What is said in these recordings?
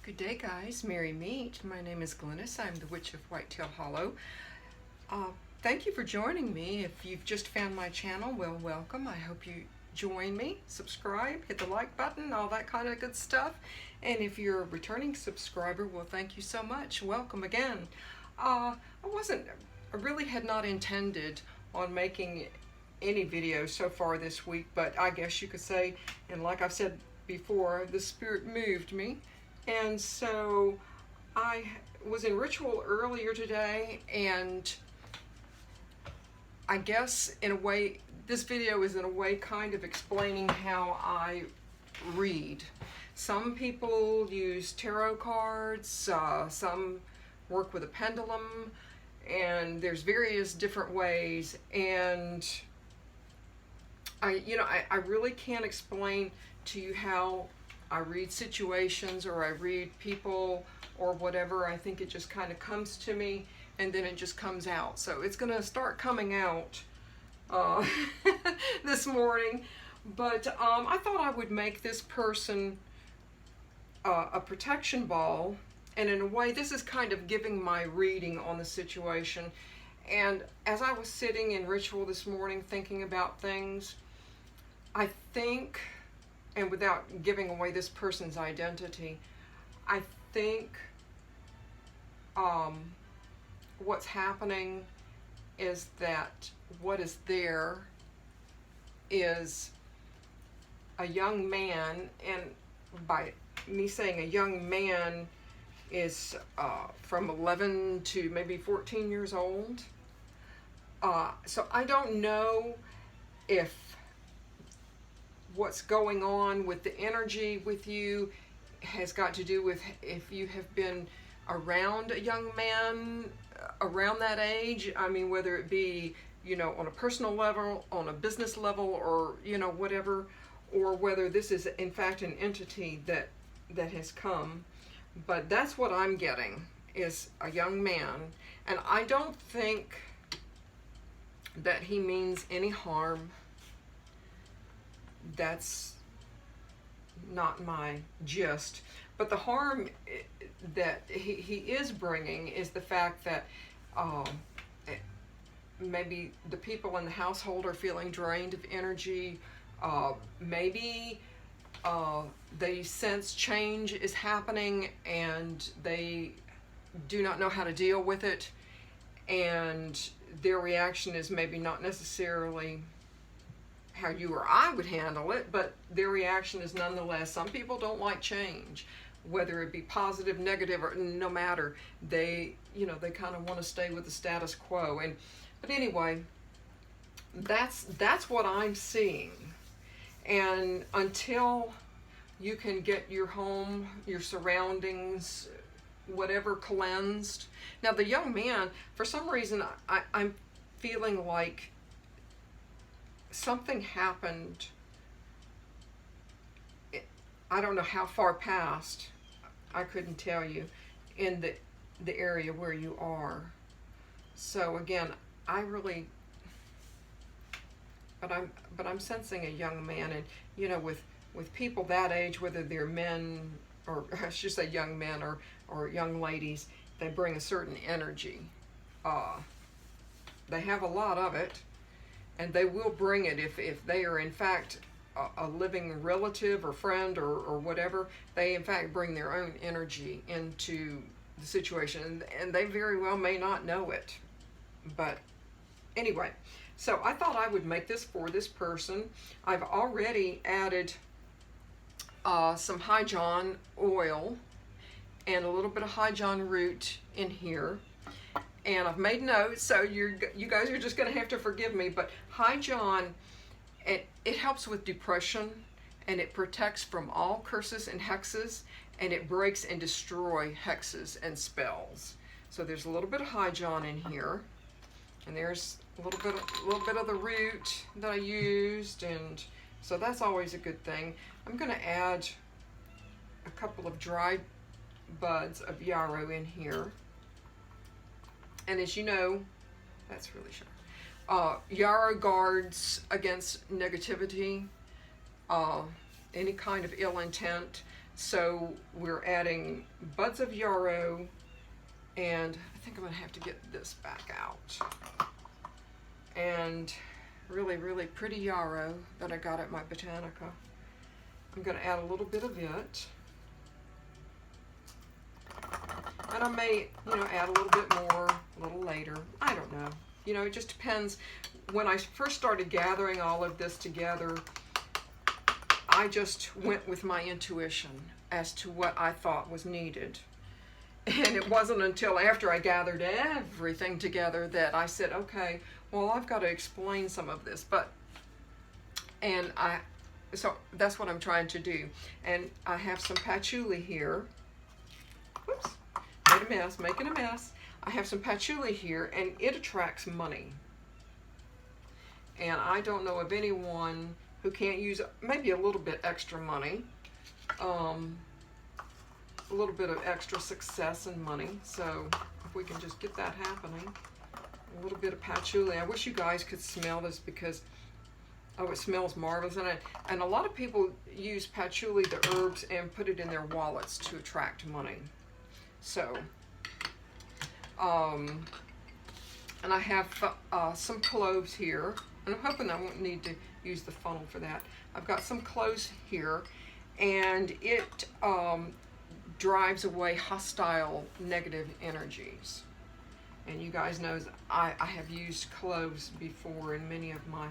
Good day, guys. Merry meet. My name is Glynis. I'm the Witch of Whitetail Hollow. Thank you for joining me. If you've just found my channel, well, welcome. I hope you join me, subscribe, hit the like button, all that kind of good stuff. And if you're a returning subscriber, well, thank you so much. Welcome again. I really had not intended on making any videos so far this week, but I guess you could say, and like I've said before, the spirit moved me. And so I was in ritual earlier today, and I guess in a way, this video is in a way kind of explaining how I read. Some people use tarot cards, some work with a pendulum, and there's various different ways. And I really can't explain to you how I read situations or I read people or whatever. I think it just kind of comes to me and then it just comes out. So it's going to start coming out this morning. But I thought I would make this person a protection ball. And in a way, this is kind of giving my reading on the situation. And as I was sitting in ritual this morning thinking about things, I think, and without giving away this person's identity, I think what's happening is that what is there is a young man, and by me saying a young man is from 11 to maybe 14 years old. So I don't know if what's going on with the energy with you has got to do with if you have been around a young man around that age. I mean, whether it be, on a personal level, on a business level, or, whatever, or whether this is in fact an entity that has come. But that's what I'm getting, is a young man. And I don't think that he means any harm. That's not my gist. But the harm that he is bringing is the fact that maybe the people in the household are feeling drained of energy. Maybe they sense change is happening and they do not know how to deal with it. And their reaction is maybe not necessarily how you or I would handle it, but their reaction is nonetheless. Some people don't like change, whether it be positive, negative, or no matter. They kind of want to stay with the status quo. But anyway, that's what I'm seeing. And until you can get your home, your surroundings, whatever, cleansed. Now the young man, for some reason, I'm feeling like something happened. I don't know how far past, I couldn't tell you, in the area where you are. So again, but I'm sensing a young man, and with people that age, whether they're men, or I should say young men or young ladies, they bring a certain energy. They have a lot of it, and they will bring it if they are in fact a living relative or friend or whatever. They in fact bring their own energy into the situation, and they very well may not know it. But anyway, so I thought I would make this for this person. I've already added some High John oil and a little bit of High John root in here. And I've made notes, so you guys are just going to have to forgive me. But High John, it helps with depression, and it protects from all curses and hexes, and it breaks and destroys hexes and spells. So there's a little bit of High John in here, and there's a little bit of the root that I used, and so that's always a good thing. I'm going to add a couple of dried buds of yarrow in here. And as you know, that's really sharp. Yarrow guards against negativity, any kind of ill intent. So we're adding buds of yarrow, and I think I'm gonna have to get this back out. And really, really pretty yarrow that I got at my Botanica. I'm gonna add a little bit of it. And I may, add a little bit more a little later. I don't know. It just depends. When I first started gathering all of this together, I just went with my intuition as to what I thought was needed. And it wasn't until after I gathered everything together that I said, okay, well, I've got to explain some of this. So that's what I'm trying to do. And I have some patchouli here. Whoops, making a mess. I have some patchouli here, and it attracts money. And I don't know of anyone who can't use maybe a little bit extra money, a little bit of extra success and money. So if we can just get that happening, a little bit of patchouli. I wish you guys could smell this because, oh, it smells marvelous. And a lot of people use patchouli, the herbs, and put it in their wallets to attract money. So, and I have some cloves here. And I'm hoping I won't need to use the funnel for that. I've got some cloves here, and it drives away hostile negative energies. And you guys know I have used cloves before in many of my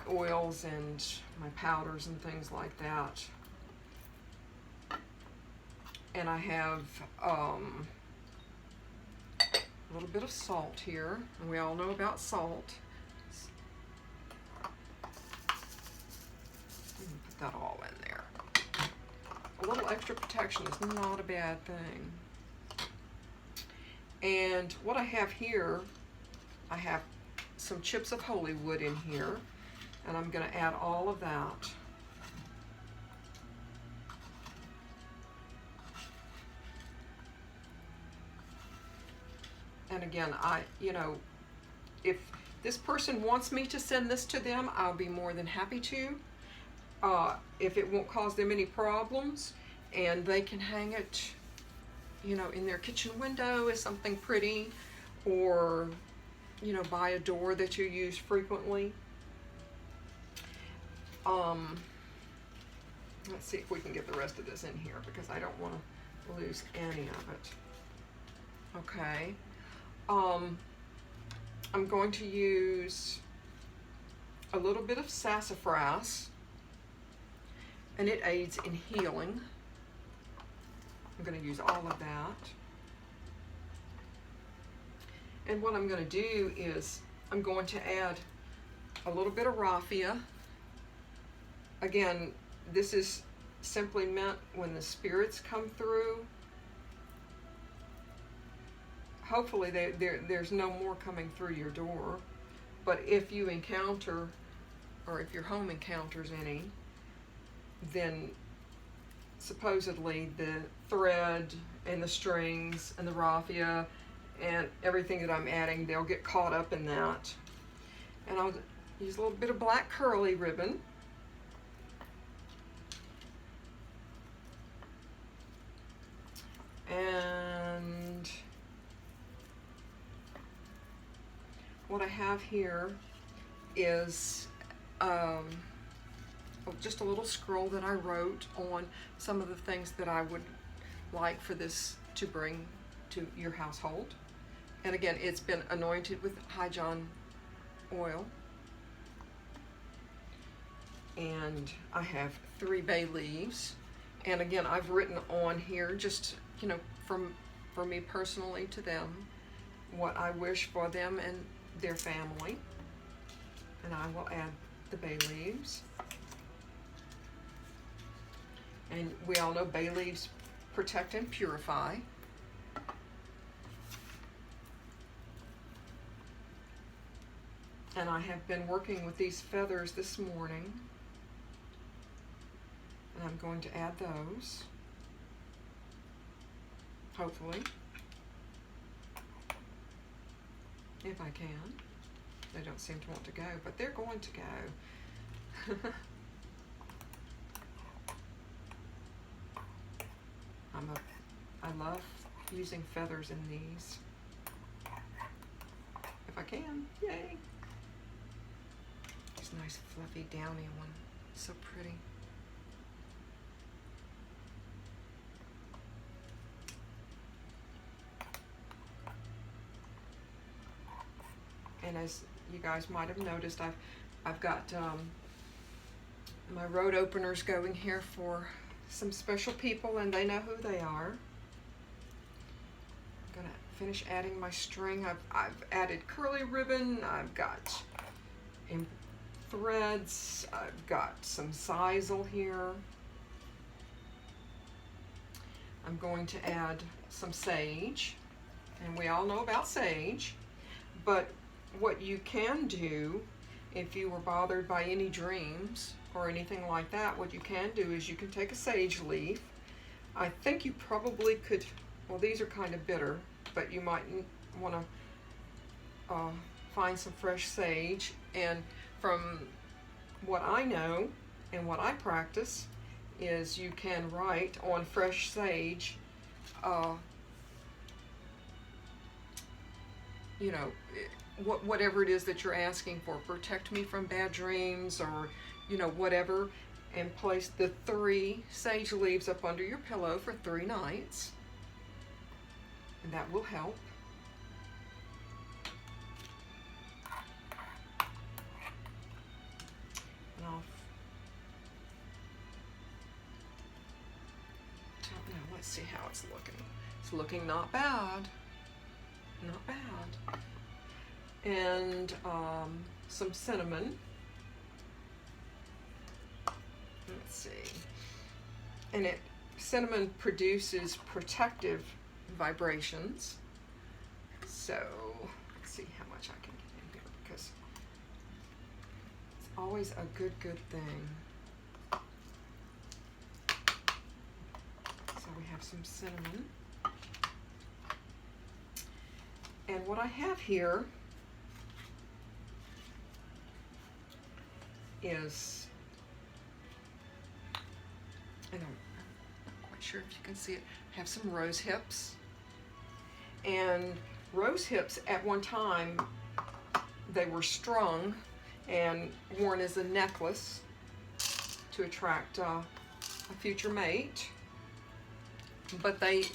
oils and my powders and things like that. And I have a little bit of salt here, and we all know about salt. Put that all in there. A little extra protection is not a bad thing. And what I have here, I have some chips of holy wood in here, and I'm going to add all of that. And again, if this person wants me to send this to them, I'll be more than happy to. If it won't cause them any problems, and they can hang it, in their kitchen window as something pretty, or, by a door that you use frequently. Let's see if we can get the rest of this in here because I don't want to lose any of it. Okay. I'm going to use a little bit of sassafras, and it aids in healing. I'm going to use all of that. And what I'm going to do is I'm going to add a little bit of raffia. Again, this is simply meant when the spirits come through. Hopefully there's no more coming through your door, but if you encounter, or if your home encounters any, then supposedly the thread and the strings and the raffia and everything that I'm adding, they'll get caught up in that. And I'll use a little bit of black curly ribbon. And what I have here is just a little scroll that I wrote on some of the things that I would like for this to bring to your household. And again, it's been anointed with high John oil. And I have 3 bay leaves. And again, I've written on here just, for me personally to them, what I wish for them and their family. And I will add the bay leaves. And we all know bay leaves protect and purify. And I have been working with these feathers this morning. And I'm going to add those, hopefully, if I can. They don't seem to want to go, but they're going to go. I love using feathers in these. If I can, yay. This nice fluffy downy one, so pretty. And as you guys might have noticed, I've got my road openers going here for some special people, and they know who they are. I'm gonna finish adding my string. I've added curly ribbon. I've got threads. I've got some sisal here. I'm going to add some sage, and we all know about sage, but what you can do if you were bothered by any dreams or anything like that, what you can do is you can take a sage leaf. I think you probably could, well, these are kind of bitter, but you might want to find some fresh sage. And from what I know and what I practice is you can write on fresh sage, you know, whatever it is that you're asking for. Protect me from bad dreams, or, you know, whatever, and place the 3 sage leaves up under your pillow for 3 nights, and that will help. And now let's see how it's looking. It's looking not bad. Not bad. And some cinnamon. Let's see. And cinnamon produces protective vibrations. So let's see how much I can get in here, because it's always a good thing. So we have some cinnamon. And what I have here is, and I'm not quite sure if you can see it, I have some rose hips. And rose hips at one time, they were strung and worn as a necklace to attract a future mate, but they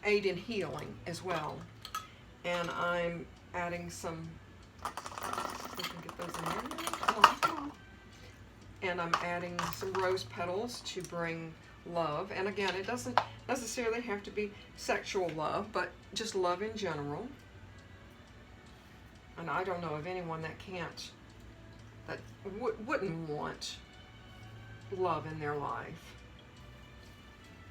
aid in healing as well. And I'm adding some, we can get those in there. Come on. And I'm adding some rose petals to bring love. And again, it doesn't necessarily have to be sexual love, but just love in general. And I don't know of anyone that wouldn't want love in their life.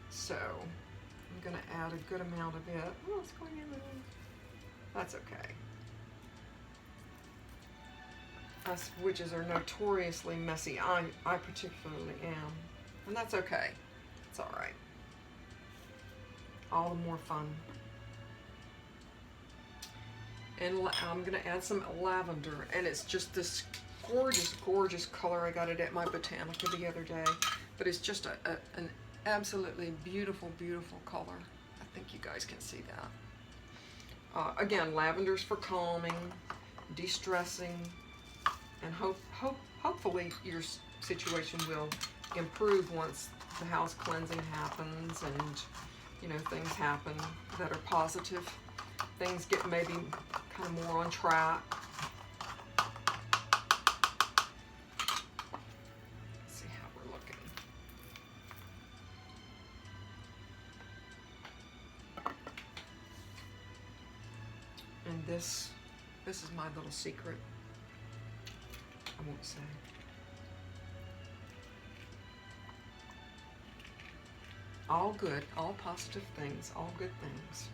So I'm going to add a good amount of it. Oh, it's going in there. That's okay. Us witches are notoriously messy. I particularly am. And that's okay. It's all right. All the more fun. And I'm going to add some lavender. And it's just this gorgeous color. I got it at my Botanica the other day. But it's just an absolutely beautiful color. I think you guys can see that. Again, lavender's for calming, de-stressing, and hopefully your situation will improve once the house cleansing happens, and, you know, things happen that are positive. Things get maybe kind of more on track. Let's see how we're looking. And this is my little secret. I won't say. All good, all positive things, all good things.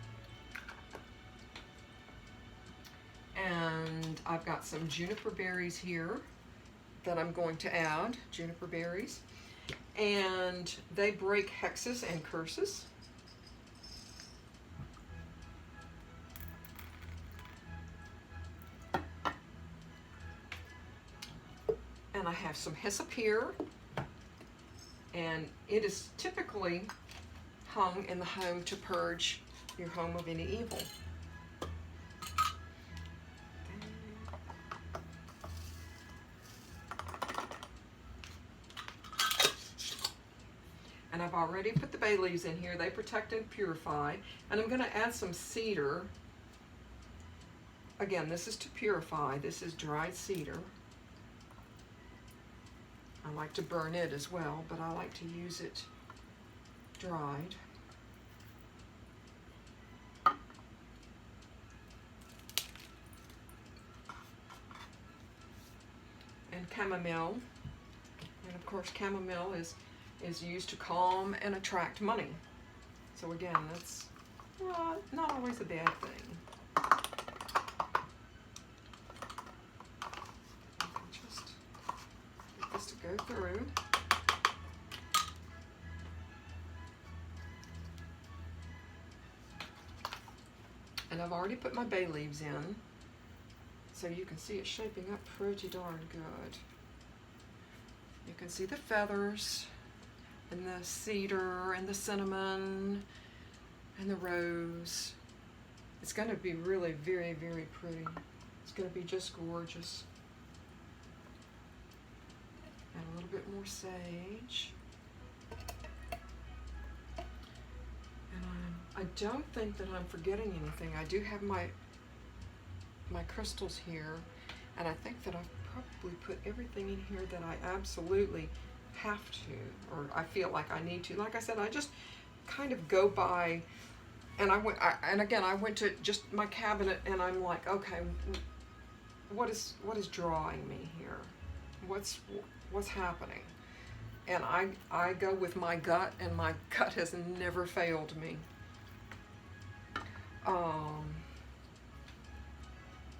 And I've got some juniper berries here that I'm going to add, juniper berries. And they break hexes and curses. And I have some hyssop here, and it is typically hung in the home to purge your home of any evil. And I've already put the bay leaves in here. They protect and purify. And I'm going to add some cedar. Again, this is to purify. This is dried cedar. I like to burn it as well, but I like to use it dried. And chamomile. And of course, chamomile is used to calm and attract money. So again, that's not always a bad thing. Just get this to go through. And I've already put my bay leaves in, so you can see it shaping up pretty darn good. You can see the feathers, and the cedar, and the cinnamon, and the rose. It's going to be really very, very pretty. It's going to be just gorgeous. And a little bit more sage. And I don't think that I'm forgetting anything. I do have my crystals here, and I think that I've probably put everything in here that I absolutely have to, or I feel like I need to. Like I said, I just kind of go by, and I went to just my cabinet, and I'm like, okay, what is drawing me here? What's happening? And I go with my gut, and my gut has never failed me. I'm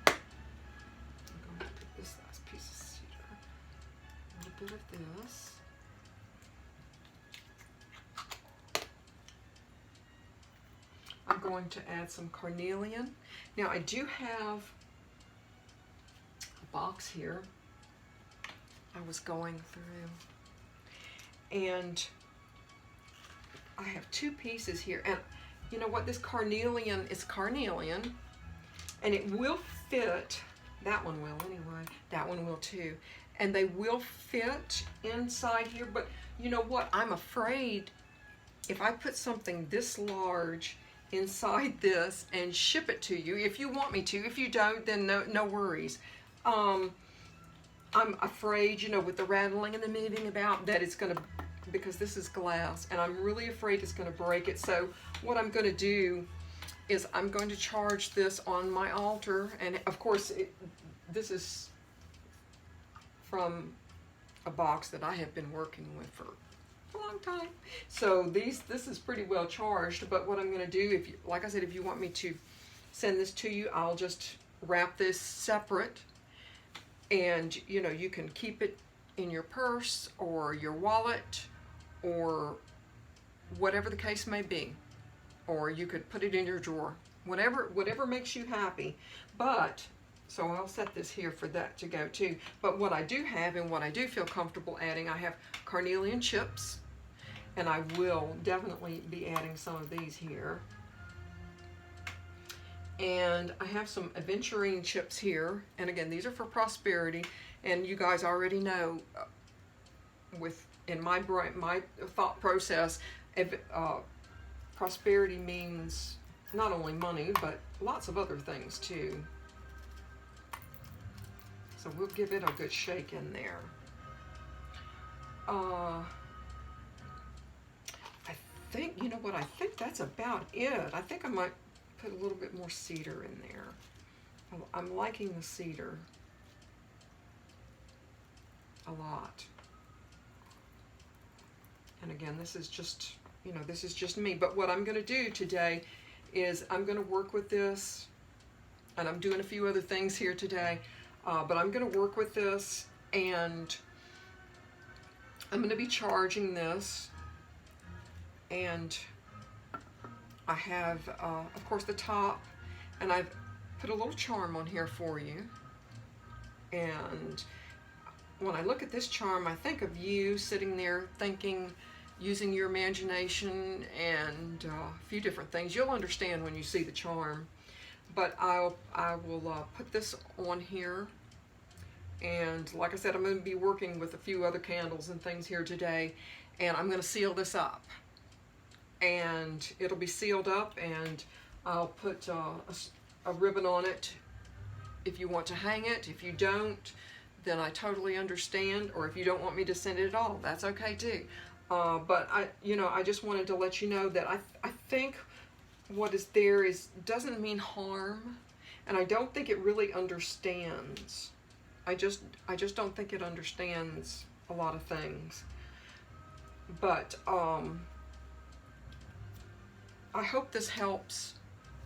going to put this last piece of cedar, a little bit of this. I'm going to add some carnelian. Now I do have a box here I was going through, and I have two pieces here, and you know what, this carnelian is carnelian, and it will fit, that one will anyway, that one will too, and they will fit inside here, but you know what, I'm afraid if I put something this large inside this and ship it to you, if you want me to. If you don't, then no worries. I'm afraid, you know, with the rattling and the moving about, that it's going to, because this is glass, and I'm really afraid it's going to break it. So what I'm going to do is I'm going to charge this on my altar, and of course this is from a box that I have been working with for a long time. So this is pretty well charged, but what I'm going to do, if you, like I said, if you want me to send this to you, I'll just wrap this separate, and you know, you can keep it in your purse or your wallet or whatever the case may be, or you could put it in your drawer, whatever makes you happy. But so I'll set this here for that to go too. But what I do have, and what I do feel comfortable adding, I have carnelian chips, and I will definitely be adding some of these here. And I have some aventurine chips here, and again, these are for prosperity. And you guys already know, in my brain, my thought process, prosperity means not only money, but lots of other things too. So we'll give it a good shake in there. I think, you know what, I think that's about it. I think I might put a little bit more cedar in there. I'm liking the cedar a lot. And again, this is just, you know, this is just me. But what I'm going to do today is I'm going to work with this, and I'm doing a few other things here today, but I'm going to work with this, and I'm going to be charging this, and I have, of course, the top, and I've put a little charm on here for you. And when I look at this charm, I think of you sitting there thinking, using your imagination and and a few different things. You'll understand when you see the charm. But I will put this on here, and like I said, I'm going to be working with a few other candles and things here today, and I'm going to seal this up, and it'll be sealed up, and I'll put a ribbon on it if you want to hang it. If you don't, then I totally understand, or if you don't want me to send it at all, that's okay too. But I just wanted to let you know that I think what is there doesn't mean harm, and I don't think it really understands. I just don't think it understands a lot of things. But I hope this helps.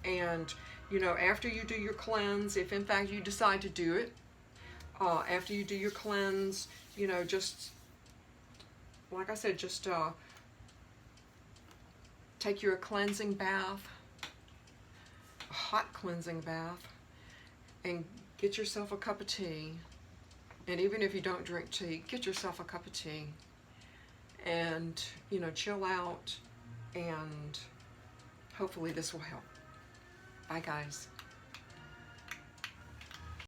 And after you do your cleanse, if in fact you decide to do it, after you do your cleanse, just like I said, just take you a cleansing bath, a hot cleansing bath, and get yourself a cup of tea. And even if you don't drink tea, get yourself a cup of tea, and chill out, and hopefully this will help. Bye guys.